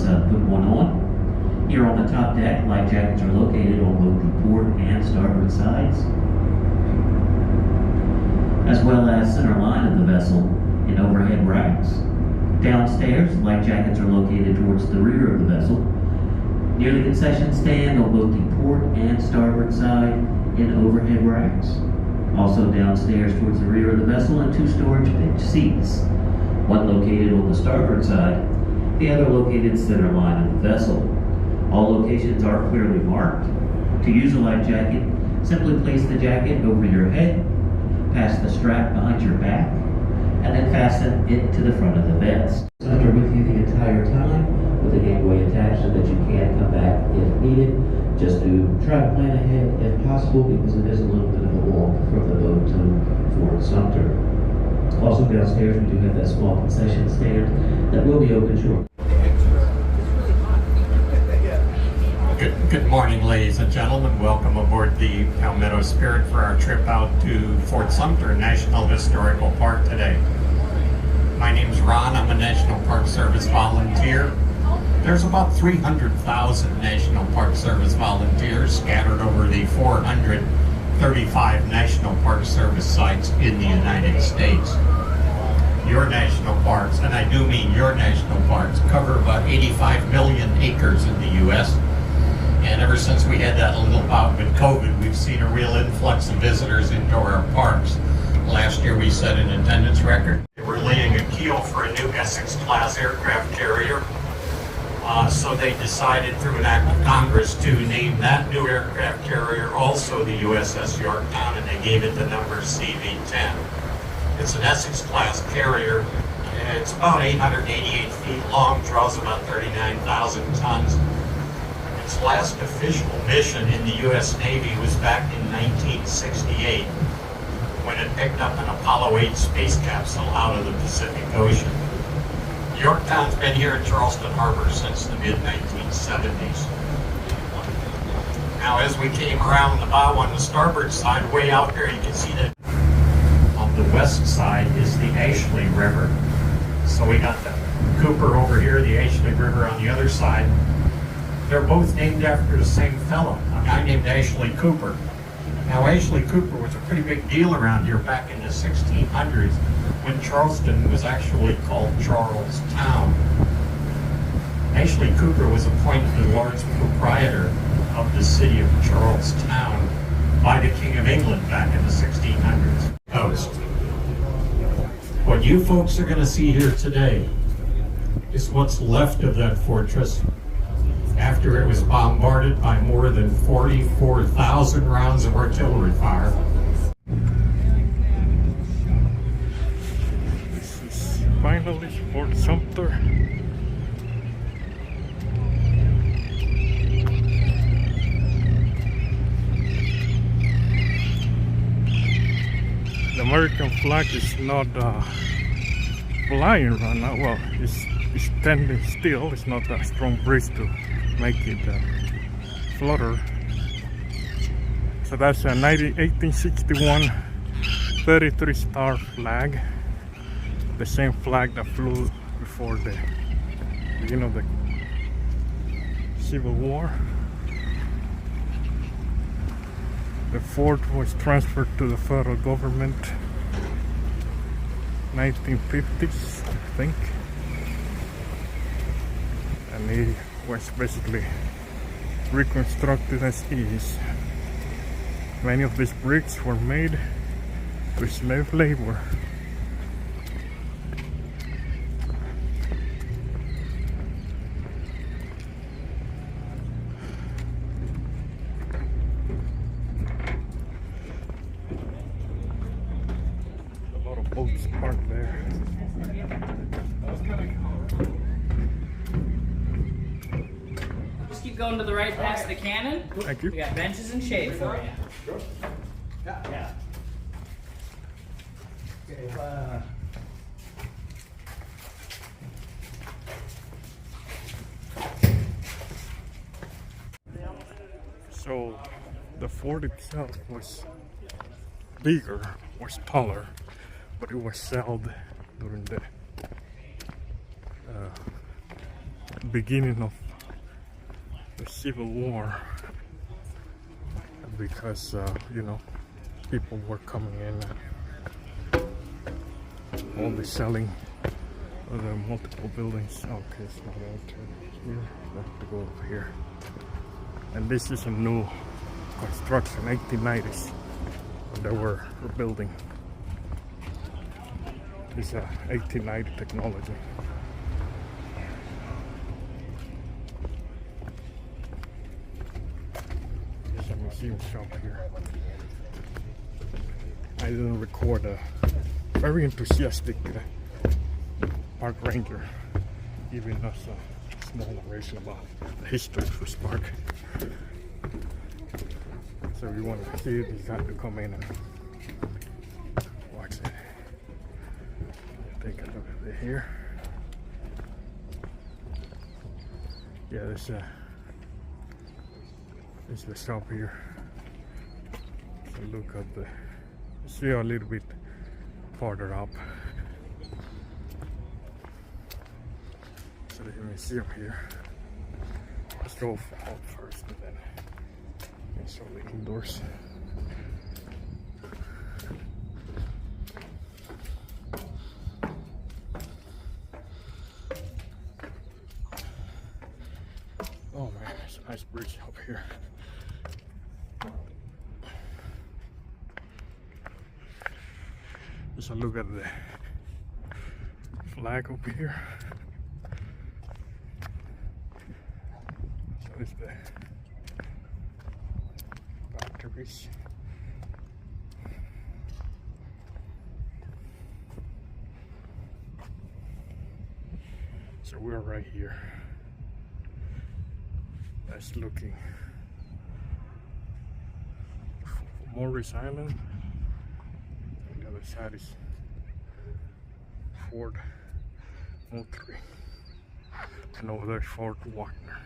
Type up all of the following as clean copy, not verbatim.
knows how to put one on. Here on the top deck, life jackets are located on both the port and starboard sides, as well as center line of the vessel in overhead racks. Downstairs, life jackets are located towards the rear of the vessel, near the concession stand on both the port and starboard side in overhead racks. Also downstairs towards the rear of the vessel and two storage bench seats, one located on the starboard side, the other located center line of the vessel. All locations are clearly marked. To use a life jacket, simply place the jacket over your head, pass the strap behind your back, and then fasten it to the front of the vest. Sumter with you the entire time, with a gateway attached so that you can come back if needed. Just to try to plan ahead if possible, because it is a little bit of a walk from the boat to Fort Sumter. Also downstairs we do have that small concession stand that will be open shortly. Good morning, ladies and gentlemen. Welcome aboard the Palmetto Spirit for our trip out to Fort Sumter National Historical Park today. My name's Ron. I'm a National Park Service volunteer. There's about 300,000 National Park Service volunteers scattered over the 435 National Park Service sites in the United States. Your national parks, and I do mean your national parks, cover about 85 million acres in the U.S. And ever since we had that little bout with COVID, we've seen a real influx of visitors into our parks. Last year we set an attendance record. We're laying a keel for a new Essex-class aircraft carrier. So they decided through an act of Congress to name that new aircraft carrier also the USS Yorktown, and they gave it the number CV-10. It's an Essex-class carrier. It's about 888 feet long, draws about 39,000 tons. Its last official mission in the U.S. Navy was back in 1968, when it picked up an Apollo 8 space capsule out of the Pacific Ocean. Yorktown's been here in Charleston Harbor since the mid-1970s. Now, as we came around the bow on the starboard side, way out there, you can see that on the west side is the Ashley River. So we got the Cooper over here, the Ashley River on the other side. They're both named after the same fellow, a guy named Ashley Cooper. Now, Ashley Cooper was a pretty big deal around here back in the 1600s, when Charleston was actually called Charlestown. Ashley Cooper was appointed the Lord's proprietor of the city of Charlestown by the King of England back in the 1600s. Coast. What you folks are going to see here today is what's left of that fortress after it was bombarded by more than 44,000 rounds of artillery fire. This is finally Fort Sumter. The American flag is not flying right now. Well, it's standing still. It's not a strong breeze to make it flutter. So that's a 1861 33 star flag, the same flag that flew before the beginning of the Civil War. The fort was transferred to the federal government 1950s, I think, and it was basically reconstructed as is. Many of these bricks were made with slave labor. A lot of boats parked there. Just keep going to the right past the cannon. Thank you. We got benches and shade for you. Sure. Yeah. Okay, So the fort itself was bigger, was taller, but it was sailed during the beginning of the Civil War, because you know, people were coming in and all the selling of the multiple buildings. Okay, it's not enter here. I have to go over here. And this is a new construction, 1890s, when they were rebuilding. This is 1890 technology. There's a museum shop here. I didn't record a very enthusiastic park ranger giving us a small narration about the history of this park. So if you want to see it, you have to come in and watch it. Take a look at it here. Yeah, this is the shop here. So look at the, see a little bit farther up. So there's a museum here. Let's go up first and then show the indoors. Oh man, there's a nice bridge up here. Just a look at the flag up here. So it's the batteries. So we're right here. That's looking for Morris Island. The other side is Fort Moultrie. And over there's Fort Wagner.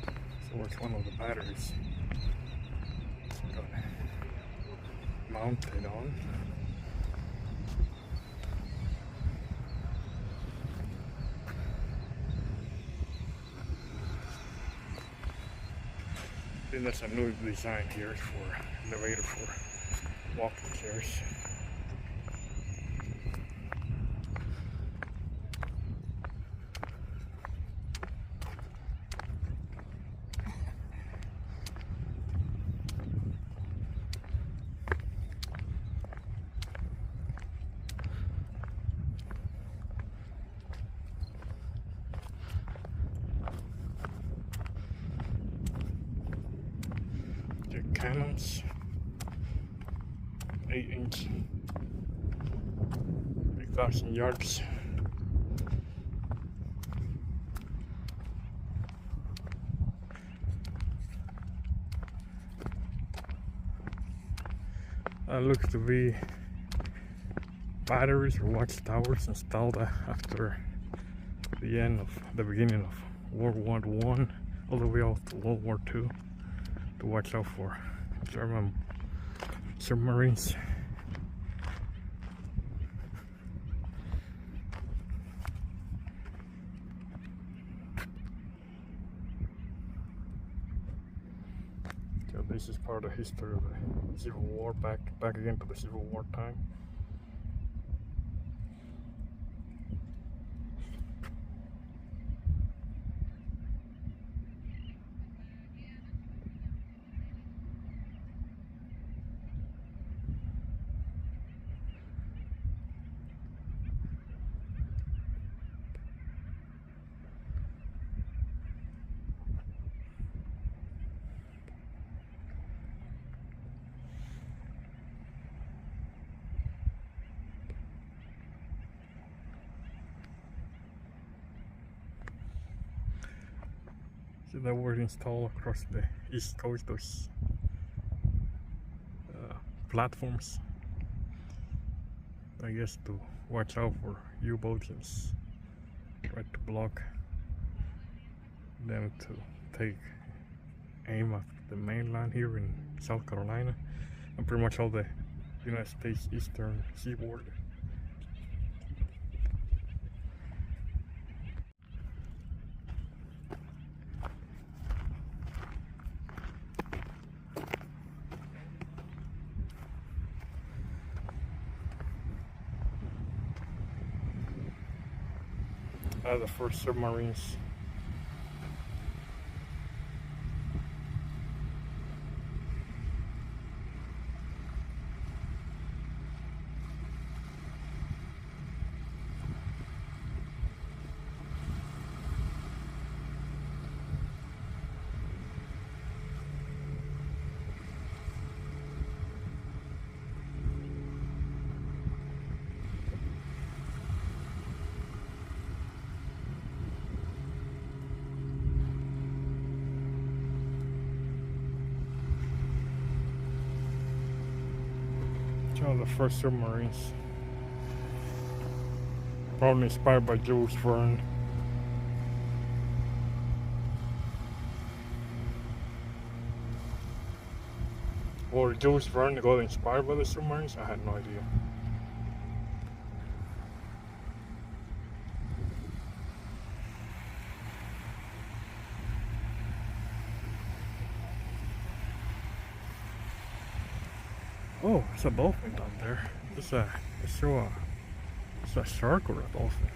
So it's one of the batteries. It's got mounted on. Then there's a new design here for elevator for walking chairs. Cannons, 8-inch, 8,000 yards. Looks to be batteries or watchtowers installed after the beginning of World War I, all the way up to World War II, to watch out for German submarines. So this is part of the history of the Civil War, back again to the Civil War time. So that were installed across the east coast, those platforms, I guess, to watch out for U-boats and try to block them to take aim at the mainland here in South Carolina and pretty much all the United States eastern seaboard. The first submarines. The first submarines, probably inspired by Jules Verne. Or Jules Verne got inspired by the submarines? I had no idea. Oh, it's a dolphin down there. It's a shark or a dolphin.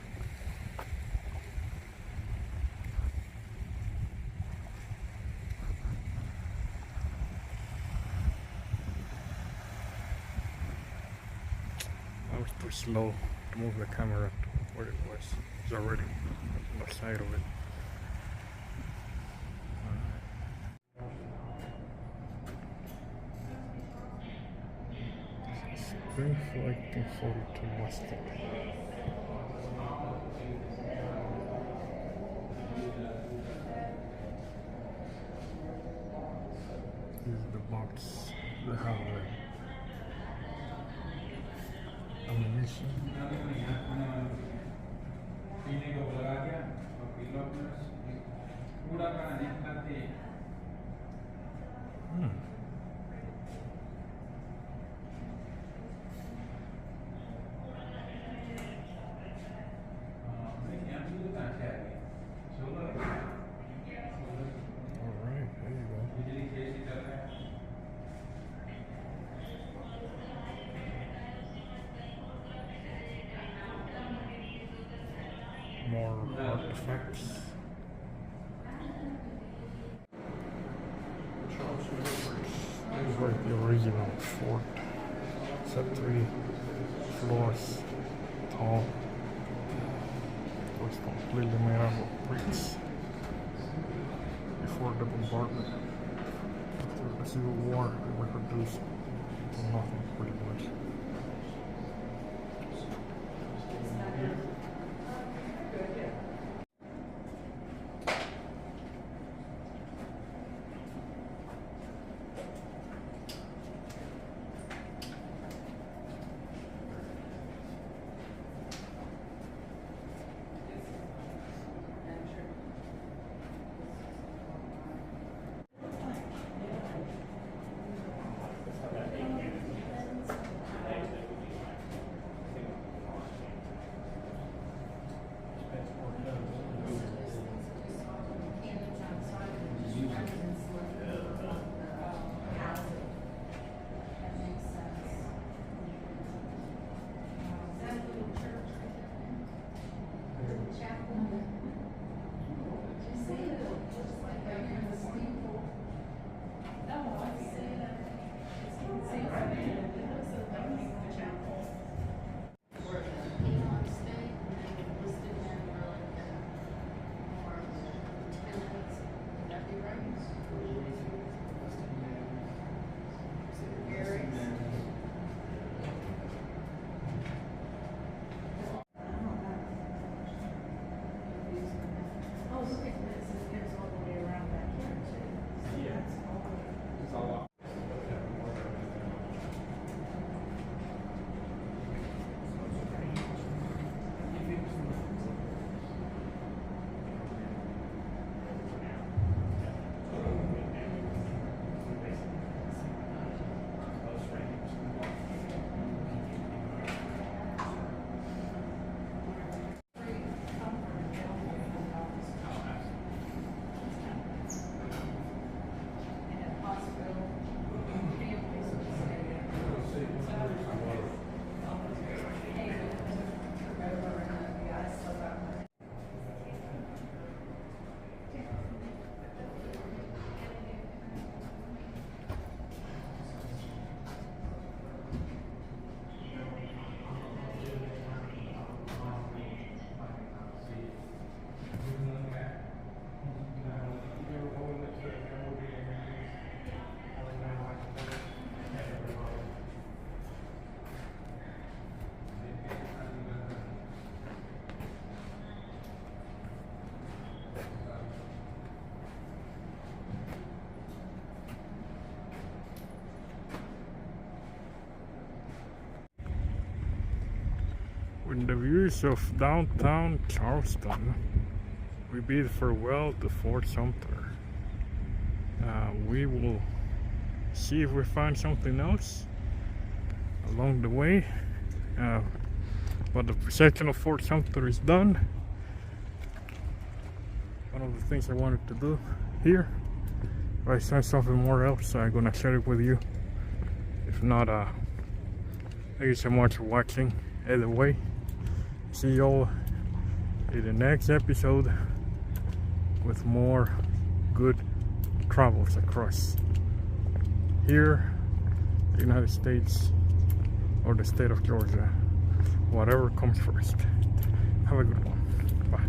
I was too slow to move the camera to where it was. It's already on the side of it. Spring Flight 1942 Mustang. This is the box. They have ammunition. Alright, there you go. More artifacts. This is like the original fort. It's at 3 floors tall. It was completely made out of bricks before the bombardment. After the Civil War, it was reduced to nothing pretty much. With the views of downtown Charleston, we bid farewell to Fort Sumter. We will see if we find something else along the way. But the section of Fort Sumter is done. One of the things I wanted to do here. If I find something more else, I'm gonna share it with you. If not, thank you so much for watching. Either way, see y'all in the next episode with more good travels across here, the United States or the state of Georgia, whatever comes first. Have a good one. Bye.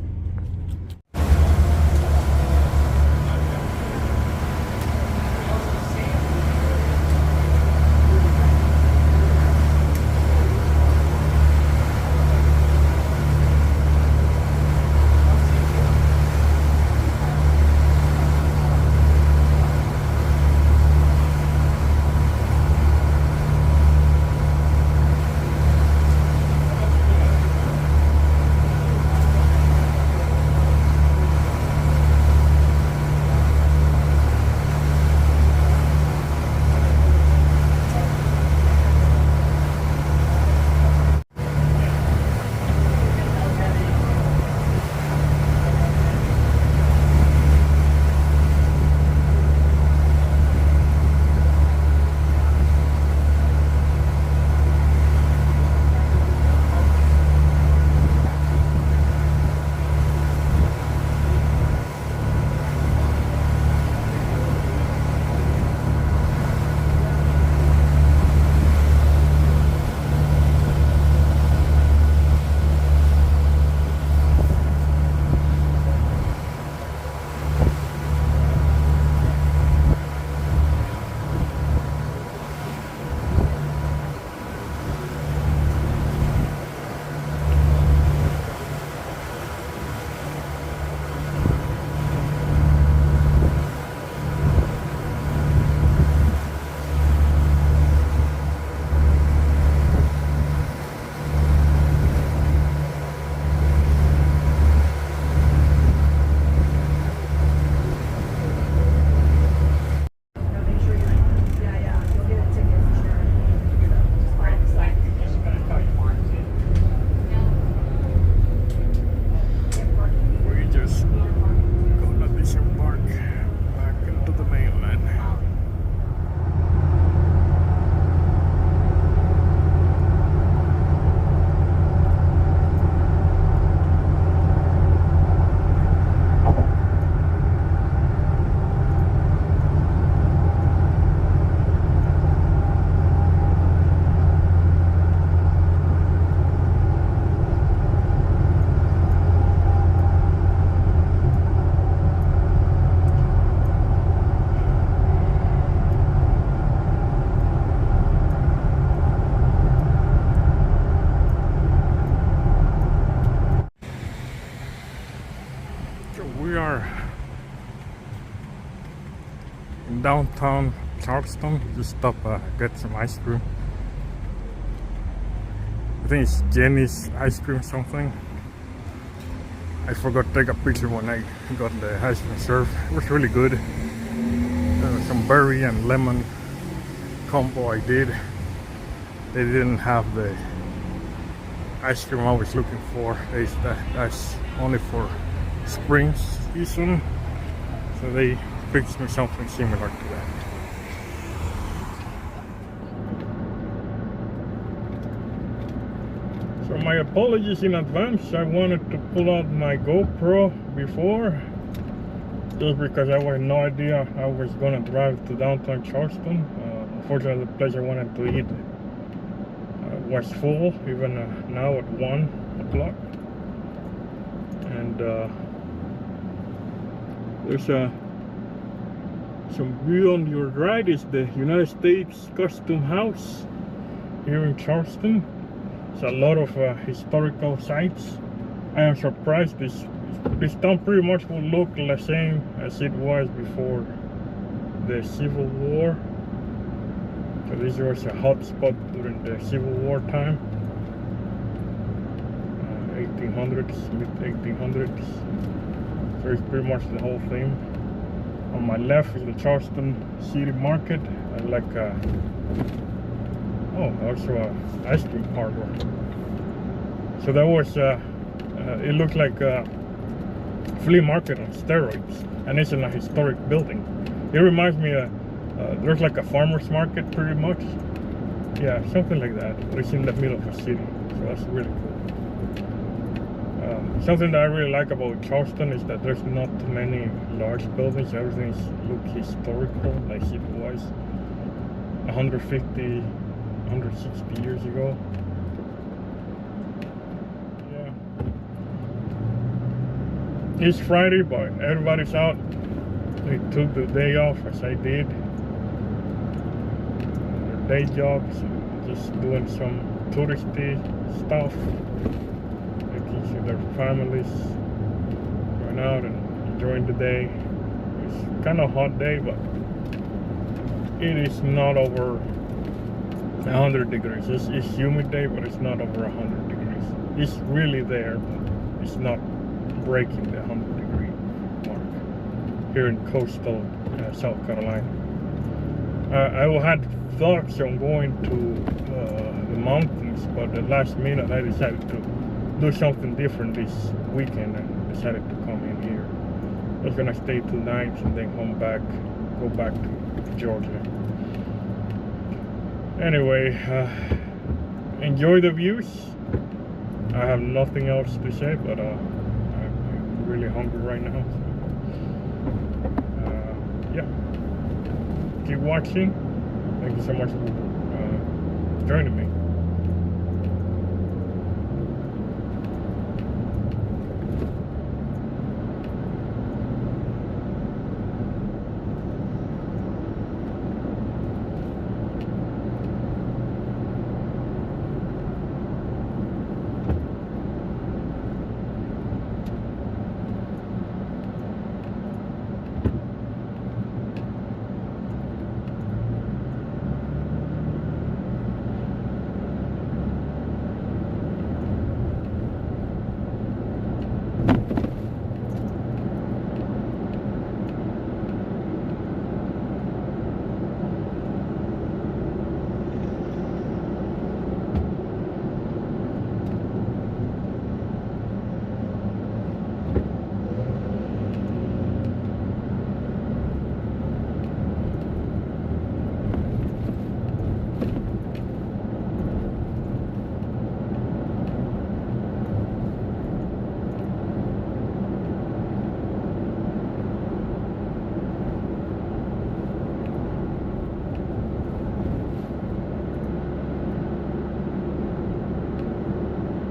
We are in downtown Charleston. Just stop get some ice cream. I think it's Jenny's ice cream something. I forgot to take a picture when I got the ice cream served. It was really good. Some berry and lemon combo I did. They didn't have the ice cream I was looking for. That's only for spring season, so they fixed me something similar to that. So my apologies in advance. I wanted to pull out my GoPro before, just because I had no idea I was gonna drive to downtown Charleston. Unfortunately, the place I wanted to eat was full, even now at 1 o'clock. And there's some view on your right is the United States Custom House here in Charleston. It's a lot of historical sites. I am surprised this town pretty much will look the same as it was before the Civil War. So this was a hot spot during the Civil War time. 1800s, mid 1800s. So it's pretty much the whole thing. On my left is the Charleston City Market. I like also a ice cream parlor. So that was it looked like a flea market on steroids, and it's in a historic building. It reminds me of there's like a farmer's market pretty much. Yeah, something like that. But it's in the middle of a city, so that's really cool. Something that I really like about Charleston is that there's not too many large buildings. Everything looks historical, like it was 150, 160 years ago. Yeah. It's Friday, but everybody's out. They took the day off, as I did. Their day jobs, just doing some touristy stuff. See their families going out and enjoying the day. It's kind of a hot day, but it is not over 100 degrees. It's humid day, but it's not over 100 degrees. It's really there, but it's not breaking the 100-degree mark here in coastal South Carolina. I had thoughts on going to the mountains, but at the last minute I decided to do something different this weekend and decided to come in here. I was gonna stay 2 nights and then go back to Georgia. Anyway, enjoy the views. I have nothing else to say, but I'm really hungry right now. So, yeah, keep watching. Thank you so much for joining me.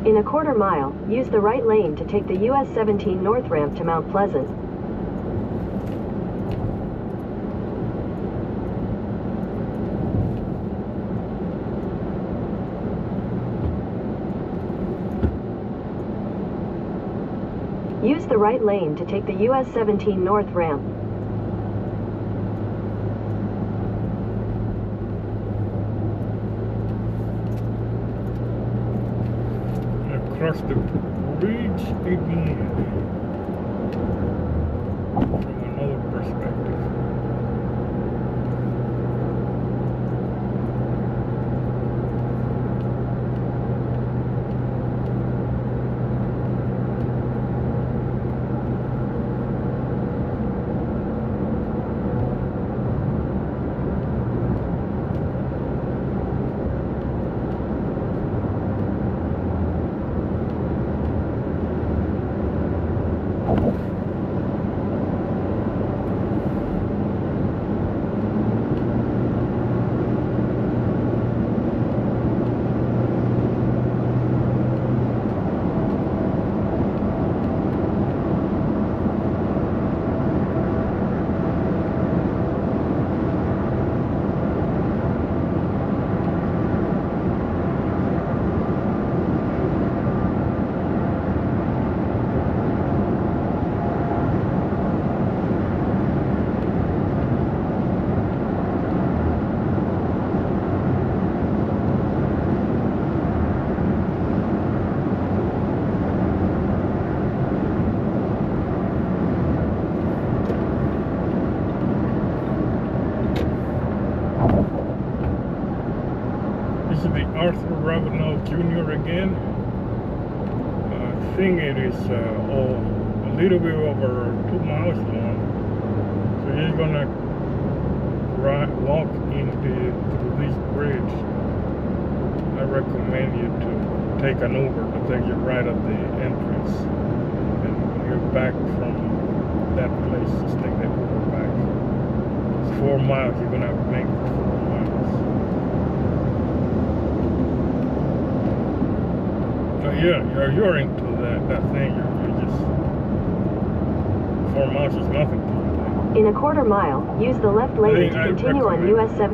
In a quarter mile, use the right lane to take the US 17 North ramp to Mount Pleasant. Use the right lane to take the US 17 North ramp. Across the bridge again from another perspective. Arthur Ravenel Jr. again. I think it is a little bit over 2 miles long. So you're gonna walk through this bridge. I recommend you to take an Uber to take you right at the entrance. And when you're back from that place, just take the Uber back. It's 4 miles, you're gonna make 4 miles. So yeah, you're into that thing, you're just 4 miles is nothing to you. In a quarter mile, use the left lane to continue on US 7.